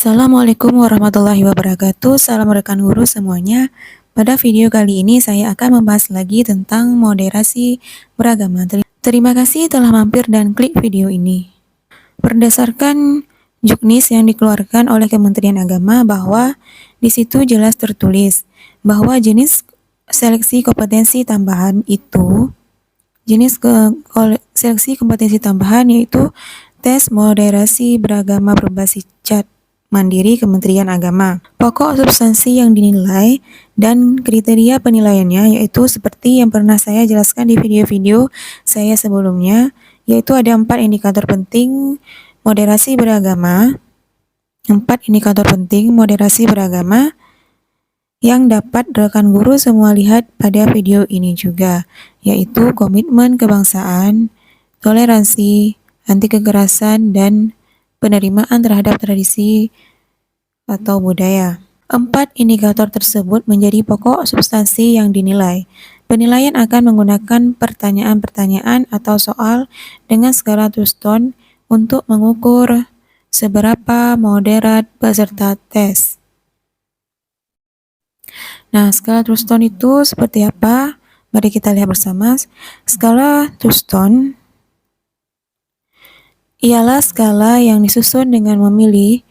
Assalamualaikum warahmatullahi wabarakatuh. Salam rekan guru semuanya. Pada video kali ini saya akan membahas lagi tentang moderasi beragama. Terima kasih telah mampir dan klik video ini. Berdasarkan Juknis yang dikeluarkan oleh Kementerian Agama, bahwa di situ jelas tertulis bahwa jenis seleksi kompetensi tambahan itu seleksi kompetensi tambahan yaitu tes moderasi beragama berbasis CAT mandiri Kementerian Agama. Pokok substansi yang dinilai dan kriteria penilaiannya yaitu seperti yang pernah saya jelaskan di video-video saya sebelumnya, yaitu ada 4 indikator penting moderasi beragama. 4 indikator penting moderasi beragama yang dapat rekan guru semua lihat pada video ini juga, yaitu komitmen kebangsaan, toleransi, anti kekerasan, dan penerimaan terhadap tradisi atau budaya. 4 indikator tersebut menjadi pokok substansi yang dinilai. Penilaian akan menggunakan pertanyaan-pertanyaan atau soal dengan skala Thurston untuk mengukur seberapa moderat peserta tes. Nah, skala Thurston itu seperti apa? Mari kita lihat bersama. Skala Thurston ialah skala yang disusun dengan memilih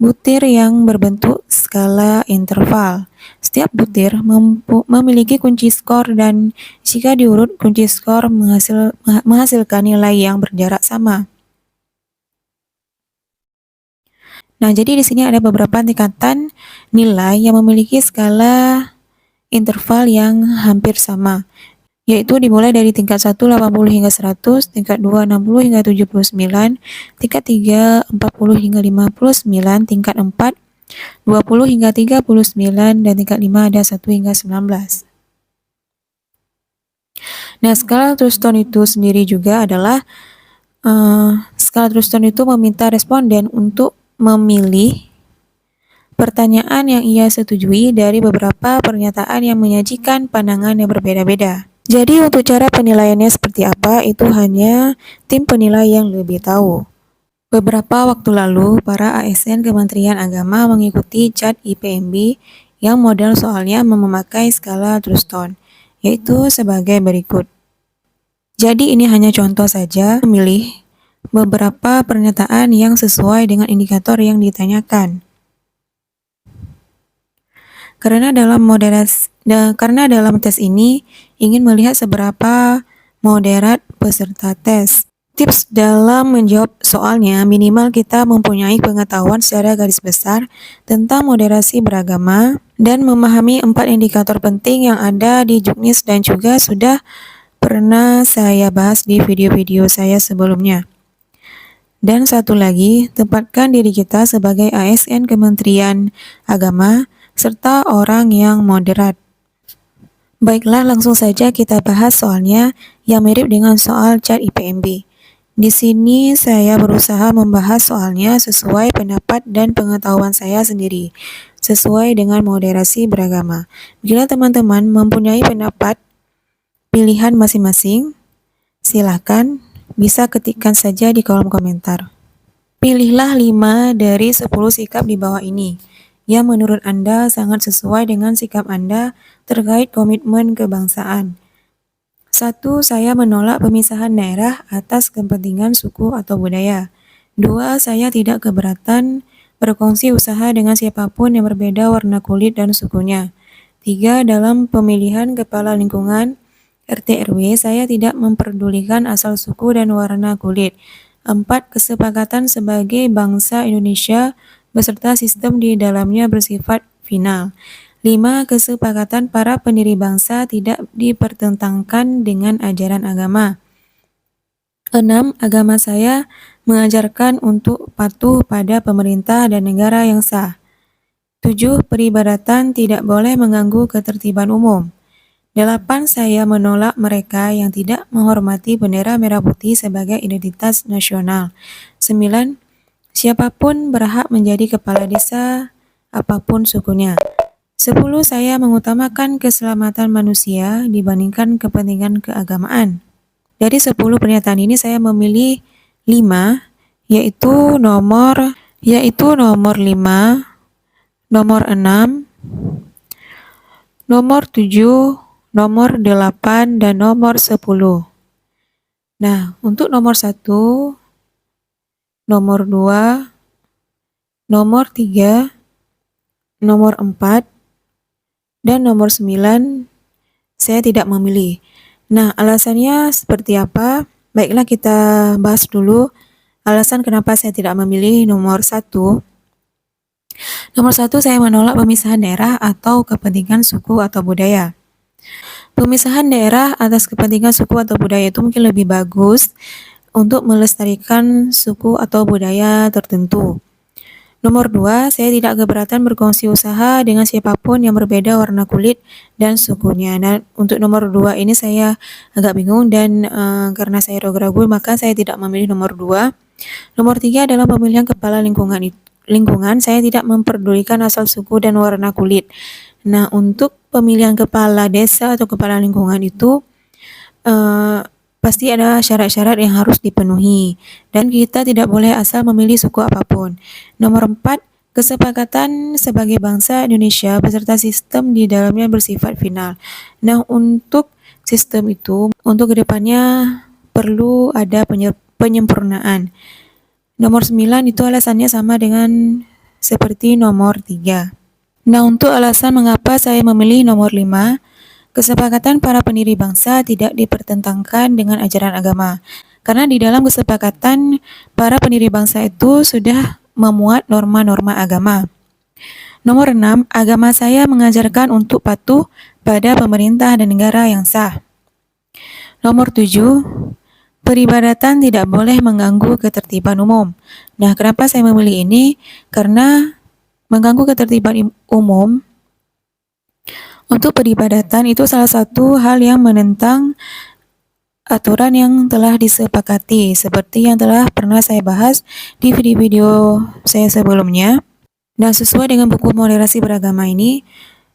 butir yang berbentuk skala interval. Setiap butir memiliki kunci skor, dan jika diurut kunci skor menghasilkan nilai yang berjarak sama. Nah, jadi di sini ada beberapa tingkatan nilai yang memiliki skala interval yang hampir sama, yaitu dimulai dari tingkat 1 80 hingga 100, tingkat 2 60 hingga 79, tingkat 3 40 hingga 59, tingkat 4 20 hingga 39, dan tingkat 5 ada 1 hingga 19. Nah, skala Thurston itu sendiri juga adalah skala Thurston itu meminta responden untuk memilih pertanyaan yang ia setujui dari beberapa pernyataan yang menyajikan pandangan yang berbeda-beda. Jadi untuk cara penilaiannya seperti apa, itu hanya tim penilai yang lebih tahu. Beberapa waktu lalu, para ASN Kementerian Agama mengikuti CAT IPMB yang model soalnya memakai skala Thurston, yaitu sebagai berikut. Jadi ini hanya contoh saja, memilih beberapa pernyataan yang sesuai dengan indikator yang ditanyakan. Karena dalam tes ini ingin melihat seberapa moderat peserta tes. Tips dalam menjawab soalnya, minimal kita mempunyai pengetahuan secara garis besar tentang moderasi beragama dan memahami 4 indikator penting yang ada di Juknis dan juga sudah pernah saya bahas di video-video saya sebelumnya. Dan satu lagi, tempatkan diri kita sebagai ASN Kementerian Agama serta orang yang moderat. Baiklah, langsung saja kita bahas soalnya yang mirip dengan soal CAT IPMB. Di sini saya berusaha membahas soalnya sesuai pendapat dan pengetahuan saya sendiri, sesuai dengan moderasi beragama. Bila teman-teman mempunyai pendapat pilihan masing-masing, silakan bisa ketikkan saja di kolom komentar. Pilihlah 5 dari 10 sikap di bawah ini yang menurut Anda sangat sesuai dengan sikap Anda terkait komitmen kebangsaan. 1. Saya menolak pemisahan daerah atas kepentingan suku atau budaya. 2. Saya tidak keberatan berkongsi usaha dengan siapapun yang berbeda warna kulit dan sukunya. 3. Dalam pemilihan kepala lingkungan RT RW, saya tidak memperdulikan asal suku dan warna kulit. 4. Kesepakatan sebagai bangsa Indonesia beserta sistem di dalamnya bersifat final. 5. Kesepakatan para pendiri bangsa tidak dipertentangkan dengan ajaran agama. 6. Agama saya mengajarkan untuk patuh pada pemerintah dan negara yang sah. 7. Peribadatan tidak boleh mengganggu ketertiban umum. 8. Saya menolak mereka yang tidak menghormati bendera merah putih sebagai identitas nasional. 9. Siapapun berhak menjadi kepala desa apapun sukunya. 10. Saya mengutamakan keselamatan manusia dibandingkan kepentingan keagamaan. Dari 10 pernyataan ini saya memilih 5, yaitu nomor yaitu nomor 5, nomor 6, nomor 7, nomor 8, dan nomor 10. Nah, untuk nomor 1, nomor 2, nomor 3, nomor 4, dan nomor 9 saya tidak memilih. Nah, alasannya seperti apa? Baiklah, kita bahas dulu alasan kenapa saya tidak memilih nomor 1. Nomor 1, saya menolak pemisahan daerah atau kepentingan suku atau budaya. Pemisahan daerah atas kepentingan suku atau budaya itu mungkin lebih bagus untuk melestarikan suku atau budaya tertentu. Nomor 2, saya tidak keberatan berkongsi usaha dengan siapapun yang berbeda warna kulit dan sukunya. Nah, untuk nomor 2 ini saya agak bingung dan karena saya ragu-ragu maka saya tidak memilih nomor 2. Nomor 3, dalam pemilihan kepala lingkungan saya tidak memperdulikan asal suku dan warna kulit. Nah, untuk pemilihan kepala desa atau kepala lingkungan itu pasti ada syarat-syarat yang harus dipenuhi dan kita tidak boleh asal memilih suku apapun. Nomor 4, kesepakatan sebagai bangsa Indonesia beserta sistem di dalamnya bersifat final. Nah, untuk sistem itu untuk kedepannya perlu ada penyempurnaan. Nomor 9 itu alasannya sama dengan seperti nomor 3. Nah, untuk alasan mengapa saya memilih nomor 5, kesepakatan para pendiri bangsa tidak dipertentangkan dengan ajaran agama. Karena di dalam kesepakatan para pendiri bangsa itu sudah memuat norma-norma agama. Nomor 6, agama saya mengajarkan untuk patuh pada pemerintah dan negara yang sah. Nomor 7, peribadatan tidak boleh mengganggu ketertiban umum. Nah, kenapa saya memilih ini? Karena mengganggu ketertiban umum untuk peribadatan itu salah satu hal yang menentang aturan yang telah disepakati, seperti yang telah pernah saya bahas di video-video saya sebelumnya. Nah, sesuai dengan buku moderasi beragama ini,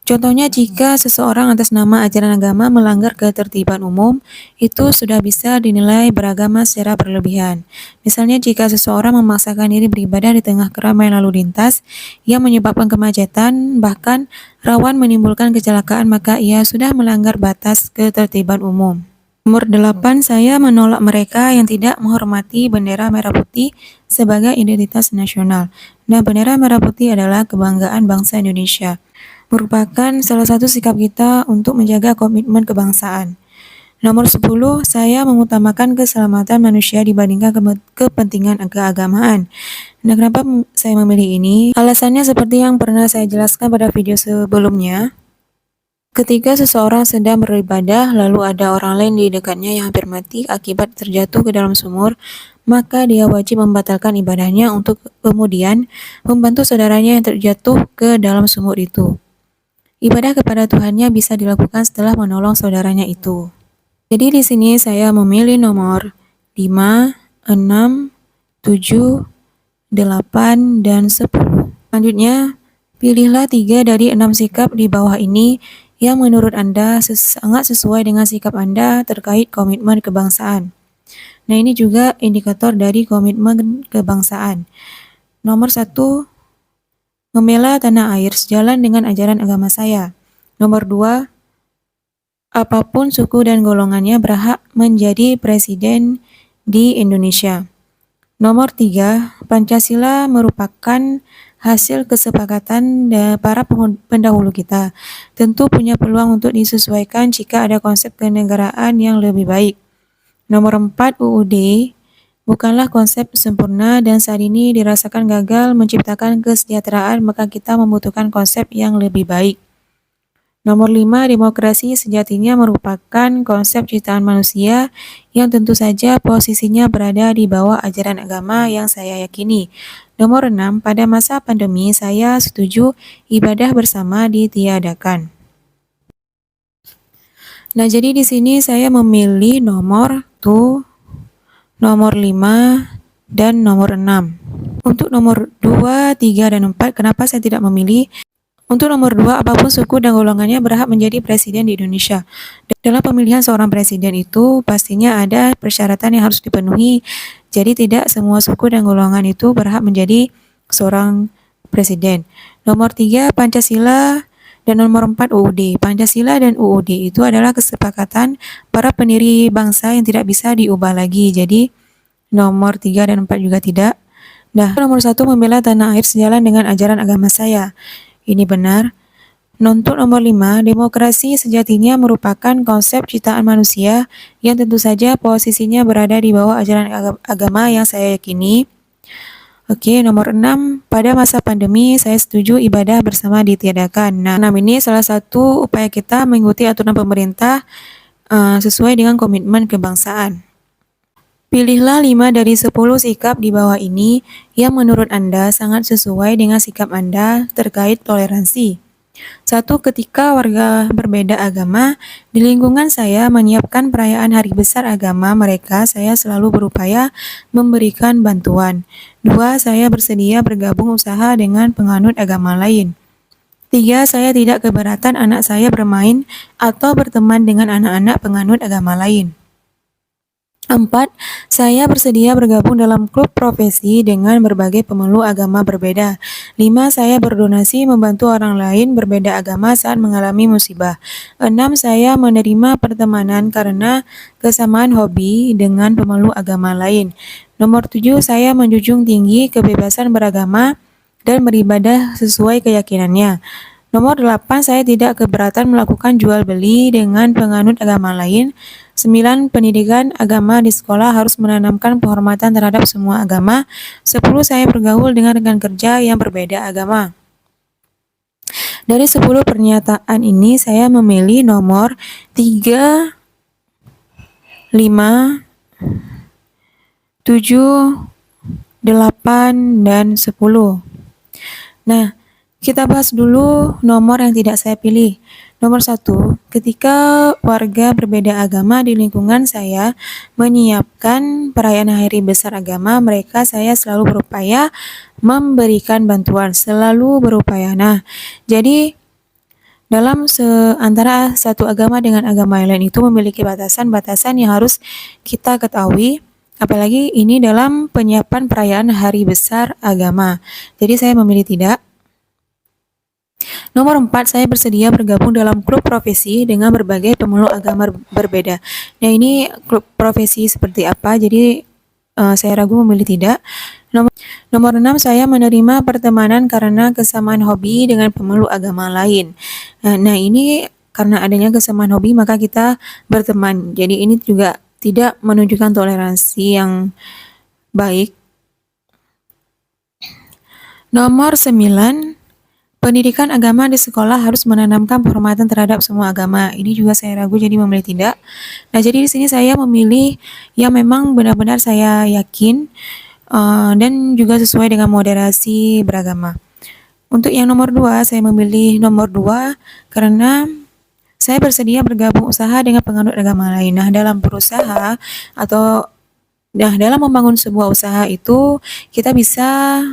contohnya jika seseorang atas nama ajaran agama melanggar ketertiban umum, itu sudah bisa dinilai beragama secara berlebihan. Misalnya jika seseorang memaksakan diri beribadah di tengah keramaian lalu lintas yang menyebabkan kemacetan, bahkan rawan menimbulkan kecelakaan, maka ia sudah melanggar batas ketertiban umum. Nomor 8, saya menolak mereka yang tidak menghormati bendera merah putih sebagai identitas nasional. Nah, bendera merah putih adalah kebanggaan bangsa Indonesia. Merupakan salah satu sikap kita untuk menjaga komitmen kebangsaan. Nomor 10, saya mengutamakan keselamatan manusia dibandingkan kepentingan keagamaan. Nah, kenapa saya memilih ini? Alasannya seperti yang pernah saya jelaskan pada video sebelumnya. Ketika seseorang sedang beribadah, lalu ada orang lain di dekatnya yang hampir mati akibat terjatuh ke dalam sumur, maka dia wajib membatalkan ibadahnya untuk kemudian membantu saudaranya yang terjatuh ke dalam sumur itu. Ibadah kepada Tuhannya bisa dilakukan setelah menolong saudaranya itu. Jadi di sini saya memilih nomor 5, 6, 7, 8, dan 10. Selanjutnya, pilihlah 3 dari 6 sikap di bawah ini yang menurut Anda sangat sesuai dengan sikap Anda terkait komitmen kebangsaan. Nah, ini juga indikator dari komitmen kebangsaan. Nomor 1, membela tanah air sejalan dengan ajaran agama saya. Nomor 2, apapun suku dan golongannya berhak menjadi presiden di Indonesia. Nomor 3, Pancasila merupakan hasil kesepakatan para pendahulu kita. Tentu punya peluang untuk disesuaikan jika ada konsep kenegaraan yang lebih baik. Nomor 4, UUD bukanlah konsep sempurna dan saat ini dirasakan gagal menciptakan kesejahteraan, maka kita membutuhkan konsep yang lebih baik. Nomor 5, demokrasi sejatinya merupakan konsep ciptaan manusia yang tentu saja posisinya berada di bawah ajaran agama yang saya yakini. Nomor 6, pada masa pandemi saya setuju ibadah bersama ditiadakan. Nah, jadi di sini saya memilih nomor 5, dan nomor 6. Untuk nomor 2, 3, dan 4, kenapa saya tidak memilih? Untuk nomor 2, apapun suku dan golongannya berhak menjadi presiden di Indonesia. Dalam pemilihan seorang presiden itu pastinya ada persyaratan yang harus dipenuhi. Jadi tidak semua suku dan golongan itu berhak menjadi seorang presiden. Nomor 3, Pancasila, dan nomor 4, UUD. Pancasila dan UUD itu adalah kesepakatan para pendiri bangsa yang tidak bisa diubah lagi. Jadi nomor 3 dan 4 juga tidak. Nah, nomor 1, membela tanah air sejalan dengan ajaran agama saya. Ini benar. Untuk nomor 5, demokrasi sejatinya merupakan konsep ciptaan manusia yang tentu saja posisinya berada di bawah ajaran agama yang saya yakini. Oke, nomor 6, pada masa pandemi saya setuju ibadah bersama ditiadakan. Nah, 6 ini salah satu upaya kita mengikuti aturan pemerintah sesuai dengan komitmen kebangsaan. Pilihlah 5 dari 10 sikap di bawah ini yang menurut Anda sangat sesuai dengan sikap Anda terkait toleransi. 1. Ketika warga berbeda agama, di lingkungan saya menyiapkan perayaan hari besar agama mereka, saya selalu berupaya memberikan bantuan. 2. Saya bersedia bergabung usaha dengan penganut agama lain. 3. Saya tidak keberatan anak saya bermain atau berteman dengan anak-anak penganut agama lain. 4. Saya bersedia bergabung dalam klub profesi dengan berbagai pemeluk agama berbeda. 5. Saya berdonasi membantu orang lain berbeda agama saat mengalami musibah. 6. Saya menerima pertemanan karena kesamaan hobi dengan pemeluk agama lain. Nomor 7. Saya menjunjung tinggi kebebasan beragama dan beribadah sesuai keyakinannya. Nomor 8, saya tidak keberatan melakukan jual beli dengan penganut agama lain. 9, pendidikan agama di sekolah harus menanamkan penghormatan terhadap semua agama. 10, saya bergaul dengan rekan kerja yang berbeda agama. Dari 10 pernyataan ini, saya memilih nomor 3, 5, 7, 8, dan 10. Nah, kita bahas dulu nomor yang tidak saya pilih. Nomor 1, ketika warga berbeda agama di lingkungan saya menyiapkan perayaan hari besar agama mereka, saya selalu berupaya memberikan bantuan, selalu berupaya. Nah, jadi dalam antara satu agama dengan agama lain itu memiliki batasan-batasan yang harus kita ketahui, apalagi ini dalam penyiapan perayaan hari besar agama. Jadi saya memilih tidak. Nomor 4, saya bersedia bergabung dalam klub profesi dengan berbagai pemeluk agama berbeda. Nah, ini klub profesi seperti apa? Jadi saya ragu memilih tidak. Nomor 6, saya menerima pertemanan karena kesamaan hobi dengan pemeluk agama lain. Nah, ini karena adanya kesamaan hobi maka kita berteman. Jadi ini juga tidak menunjukkan toleransi yang baik. Nomor 9, pendidikan agama di sekolah harus menanamkan penghormatan terhadap semua agama. Ini juga saya ragu jadi memilih tidak. Nah, jadi di sini saya memilih yang memang benar-benar saya yakin dan juga sesuai dengan moderasi beragama. Untuk yang nomor 2, saya memilih nomor 2 karena saya bersedia bergabung usaha dengan penganut agama lain. Nah, dalam berusaha atau dalam membangun sebuah usaha itu kita bisa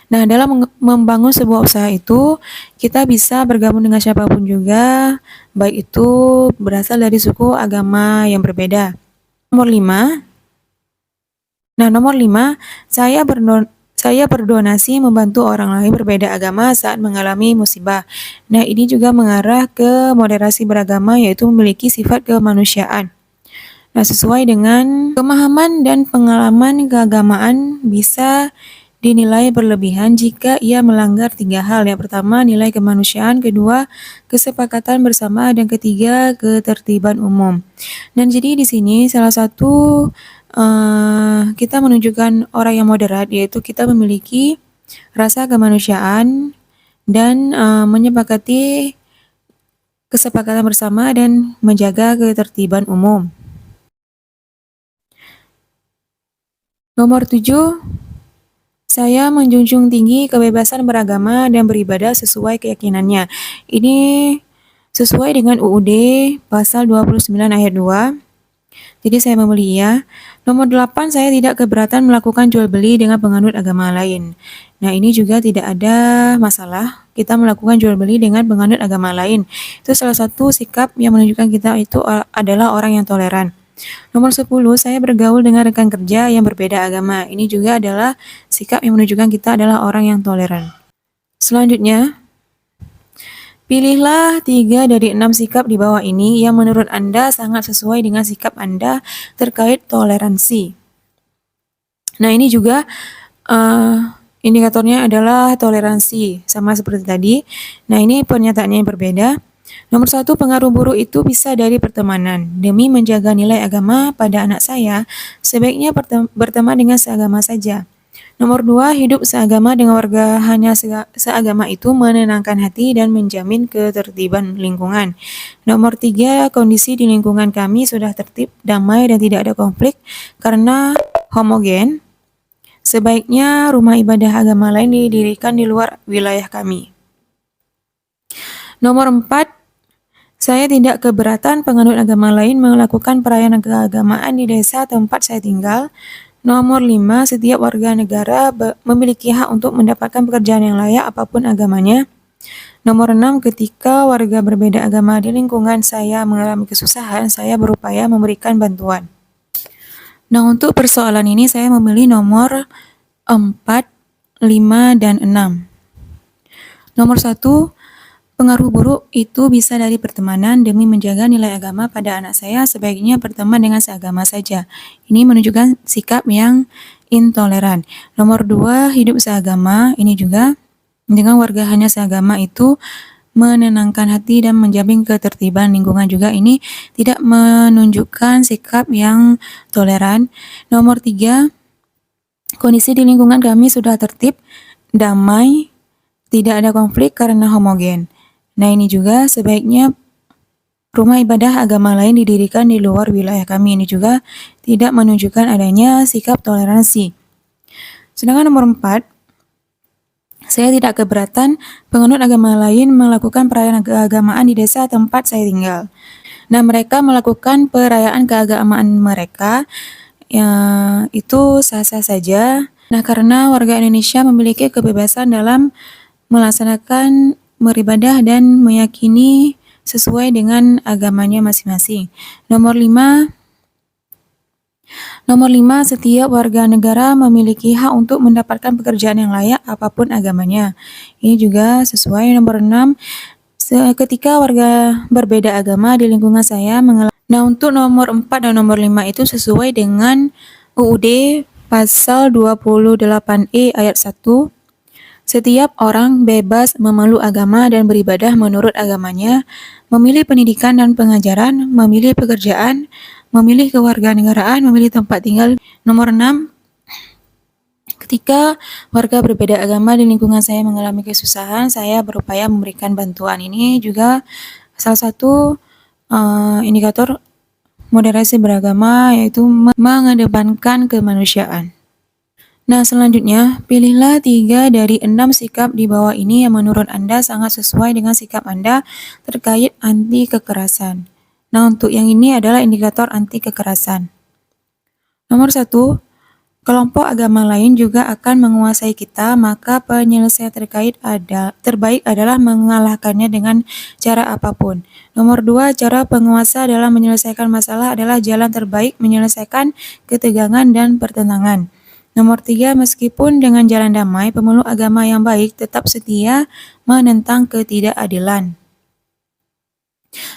dalam membangun sebuah usaha itu, kita bisa bergabung dengan siapapun juga, baik itu berasal dari suku agama yang berbeda. Nomor 5, saya berdonasi membantu orang lain berbeda agama saat mengalami musibah. Nah, ini juga mengarah ke moderasi beragama, yaitu memiliki sifat kemanusiaan. Nah, sesuai dengan pemahaman dan pengalaman keagamaan bisa dinilai berlebihan jika ia melanggar 3 hal. Yang pertama, nilai kemanusiaan, kedua, kesepakatan bersama, dan ketiga, ketertiban umum. Dan jadi di sini salah satu kita menunjukkan orang yang moderat, yaitu kita memiliki rasa kemanusiaan dan menyepakati kesepakatan bersama dan menjaga ketertiban umum. Nomor 7, saya menjunjung tinggi kebebasan beragama dan beribadah sesuai keyakinannya. Ini sesuai dengan UUD pasal 29 ayat 2. Jadi saya memilih ya. Nomor 8, saya tidak keberatan melakukan jual beli dengan penganut agama lain. Nah, ini juga tidak ada masalah kita melakukan jual beli dengan penganut agama lain. Itu salah satu sikap yang menunjukkan kita itu adalah orang yang toleran. Nomor 10, saya bergaul dengan rekan kerja yang berbeda agama. Ini juga adalah sikap yang menunjukkan kita adalah orang yang toleran. Selanjutnya, pilihlah 3 dari 6 sikap di bawah ini yang menurut Anda sangat sesuai dengan sikap Anda terkait toleransi. Nah, ini juga indikatornya adalah toleransi, sama seperti tadi. Nah, ini pernyataannya yang berbeda. Nomor 1, pengaruh buruk itu bisa dari pertemanan. Demi menjaga nilai agama pada anak saya, sebaiknya berteman dengan seagama saja. Nomor 2, hidup seagama dengan warga hanya seagama itu menenangkan hati dan menjamin ketertiban lingkungan. Nomor 3, kondisi di lingkungan kami sudah tertib, damai, dan tidak ada konflik karena homogen. Sebaiknya rumah ibadah agama lain didirikan di luar wilayah kami. Nomor 4, saya tidak keberatan penganut agama lain melakukan perayaan keagamaan di desa tempat saya tinggal. Nomor 5, setiap warga negara memiliki hak untuk mendapatkan pekerjaan yang layak apapun agamanya. Nomor 6, ketika warga berbeda agama di lingkungan saya mengalami kesusahan, saya berupaya memberikan bantuan. Nah, untuk persoalan ini saya memilih nomor 4, 5, dan 6. Nomor 1, pengaruh buruk itu bisa dari pertemanan. Demi menjaga nilai agama pada anak saya, sebaiknya berteman dengan seagama saja. Ini menunjukkan sikap yang intoleran. Nomor 2, hidup seagama. Ini juga dengan warga hanya seagama itu menenangkan hati dan menjamin ketertiban lingkungan juga. Ini tidak menunjukkan sikap yang toleran. Nomor 3, kondisi di lingkungan kami sudah tertib, damai, tidak ada konflik karena homogen. Nah, ini juga sebaiknya rumah ibadah agama lain didirikan di luar wilayah kami. Ini juga tidak menunjukkan adanya sikap toleransi. Sedangkan nomor 4, saya tidak keberatan penganut agama lain melakukan perayaan keagamaan di desa tempat saya tinggal. Nah, mereka melakukan perayaan keagamaan mereka, ya, itu sah-sah saja. Nah, karena warga Indonesia memiliki kebebasan dalam melaksanakan beribadah dan meyakini sesuai dengan agamanya masing-masing. Nomor 5, setiap warga negara memiliki hak untuk mendapatkan pekerjaan yang layak apapun agamanya. Ini juga sesuai. Nomor 6, ketika warga berbeda agama di lingkungan saya mengalami. Nah, untuk nomor 4 dan nomor 5 itu sesuai dengan UUD pasal 28E ayat 1. Setiap orang bebas memeluk agama dan beribadah menurut agamanya, memilih pendidikan dan pengajaran, memilih pekerjaan, memilih kewarganegaraan, memilih tempat tinggal. Nomor 6, ketika warga berbeda agama di lingkungan saya mengalami kesusahan, saya berupaya memberikan bantuan. Ini juga salah satu indikator moderasi beragama, yaitu mengedepankan kemanusiaan. Nah, selanjutnya, pilihlah 3 dari 6 sikap di bawah ini yang menurut Anda sangat sesuai dengan sikap Anda terkait anti kekerasan. Nah, untuk yang ini adalah indikator anti kekerasan. Nomor 1, kelompok agama lain juga akan menguasai kita, maka penyelesaian terbaik adalah mengalahkannya dengan cara apapun. Nomor 2, cara penguasa dalam menyelesaikan masalah adalah jalan terbaik menyelesaikan ketegangan dan pertentangan. Nomor 3, meskipun dengan jalan damai, pemeluk agama yang baik tetap setia menentang ketidakadilan.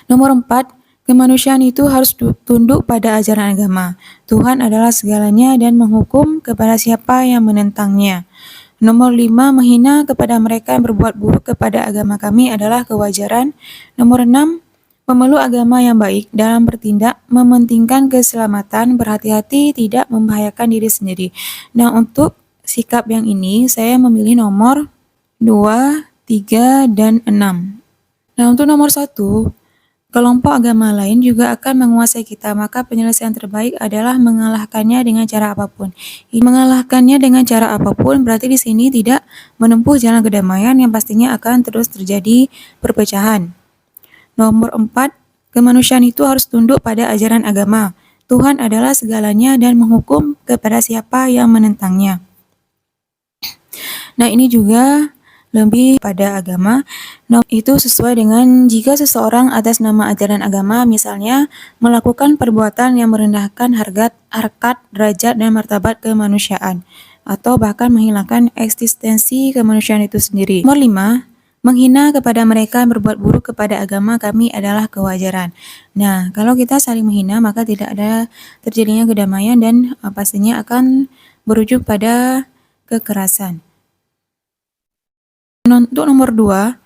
Nomor 4, kemanusiaan itu harus tunduk pada ajaran agama. Tuhan adalah segalanya dan menghukum kepada siapa yang menentangnya. Nomor 5, menghina kepada mereka yang berbuat buruk kepada agama kami adalah kewajaran. Nomor 6, pemeluk agama yang baik dalam bertindak mementingkan keselamatan, berhati-hati tidak membahayakan diri sendiri. Nah, untuk sikap yang ini saya memilih nomor 2, 3, dan 6. Nah, untuk nomor 1, kelompok agama lain juga akan menguasai kita, maka penyelesaian terbaik adalah mengalahkannya dengan cara apapun. Mengalahkannya dengan cara apapun berarti di sini tidak menempuh jalan kedamaian yang pastinya akan terus terjadi perpecahan. Nomor 4, kemanusiaan itu harus tunduk pada ajaran agama. Tuhan adalah segalanya dan menghukum kepada siapa yang menentangnya. Nah, ini juga lebih pada agama. Itu sesuai dengan jika seseorang atas nama ajaran agama misalnya melakukan perbuatan yang merendahkan harkat, derajat, dan martabat kemanusiaan atau bahkan menghilangkan eksistensi kemanusiaan itu sendiri. Nomor 5, menghina kepada mereka yang berbuat buruk kepada agama kami adalah kewajaran. Nah, kalau kita saling menghina maka tidak ada terjadinya kedamaian dan pastinya akan berujung pada kekerasan. Untuk nomor 2,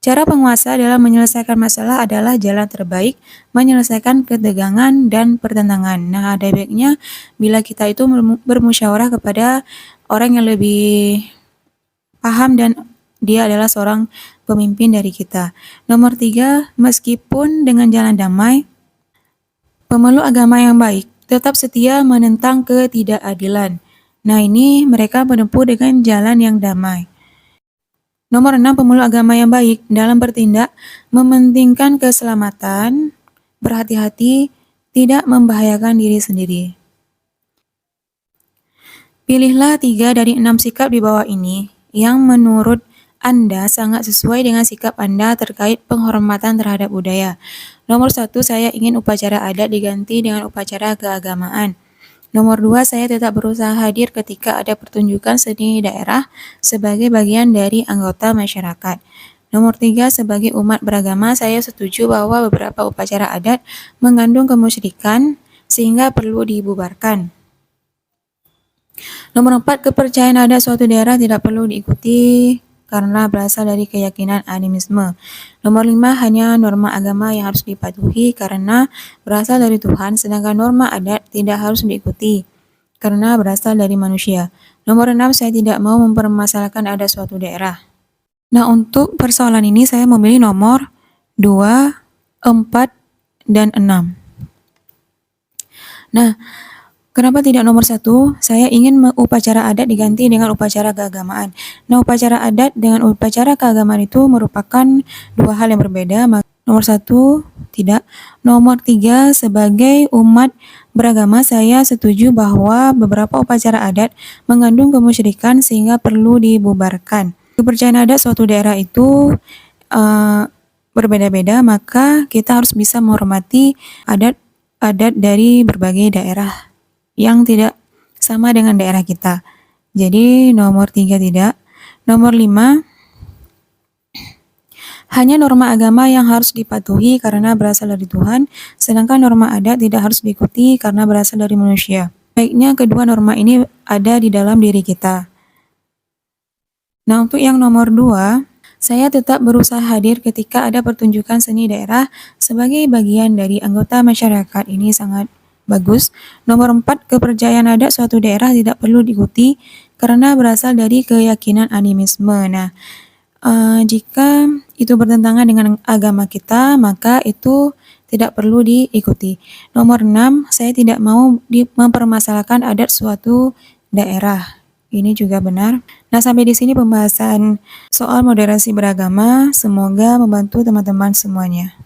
cara penguasa dalam menyelesaikan masalah adalah jalan terbaik menyelesaikan ketegangan dan pertentangan. Nah, ada baiknya bila kita itu bermusyawarah kepada orang yang lebih paham dan dia adalah seorang pemimpin dari kita. Nomor 3, meskipun dengan jalan damai, pemeluk agama yang baik tetap setia menentang ketidakadilan. Nah, ini mereka menempuh dengan jalan yang damai. Nomor 6, pemeluk agama yang baik dalam bertindak mementingkan keselamatan, berhati-hati, tidak membahayakan diri sendiri. Pilihlah 3 dari 6 sikap di bawah ini yang menurut Anda sangat sesuai dengan sikap Anda terkait penghormatan terhadap budaya. Nomor 1, saya ingin upacara adat diganti dengan upacara keagamaan. Nomor 2, saya tetap berusaha hadir ketika ada pertunjukan seni daerah sebagai bagian dari anggota masyarakat. Nomor 3, sebagai umat beragama, saya setuju bahwa beberapa upacara adat mengandung kemusyrikan sehingga perlu dibubarkan. Nomor 4, kepercayaan adat suatu daerah tidak perlu diikuti karena berasal dari keyakinan animisme. Nomor 5, hanya norma agama yang harus dipatuhi karena berasal dari Tuhan, sedangkan norma adat tidak harus diikuti karena berasal dari manusia. Nomor 6, saya tidak mau mempermasalahkan adat suatu daerah. Nah, untuk persoalan ini saya memilih nomor 2, 4, dan 6. Nah, kenapa tidak nomor 1? Saya ingin upacara adat diganti dengan upacara keagamaan. Nah, upacara adat dengan upacara keagamaan itu merupakan dua hal yang berbeda. Nomor 1, tidak. Nomor 3, sebagai umat beragama, saya setuju bahwa beberapa upacara adat mengandung kemusyrikan sehingga perlu dibubarkan. Kepercayaan adat suatu daerah itu berbeda-beda, maka kita harus bisa menghormati adat dari berbagai daerah yang tidak sama dengan daerah kita. Jadi nomor 3 tidak. Nomor 5, hanya norma agama yang harus dipatuhi karena berasal dari Tuhan, sedangkan norma adat tidak harus diikuti karena berasal dari manusia. Baiknya kedua norma ini ada di dalam diri kita. Nah, untuk yang nomor 2, saya tetap berusaha hadir ketika ada pertunjukan seni daerah sebagai bagian dari anggota masyarakat. Ini sangat bagus. Nomor 4, kepercayaan adat suatu daerah tidak perlu diikuti karena berasal dari keyakinan animisme. Nah, jika itu bertentangan dengan agama kita, maka itu tidak perlu diikuti. Nomor 6, saya tidak mau mempermasalahkan adat suatu daerah. Ini juga benar. Nah, sampai di sini pembahasan soal moderasi beragama. Semoga membantu teman-teman semuanya.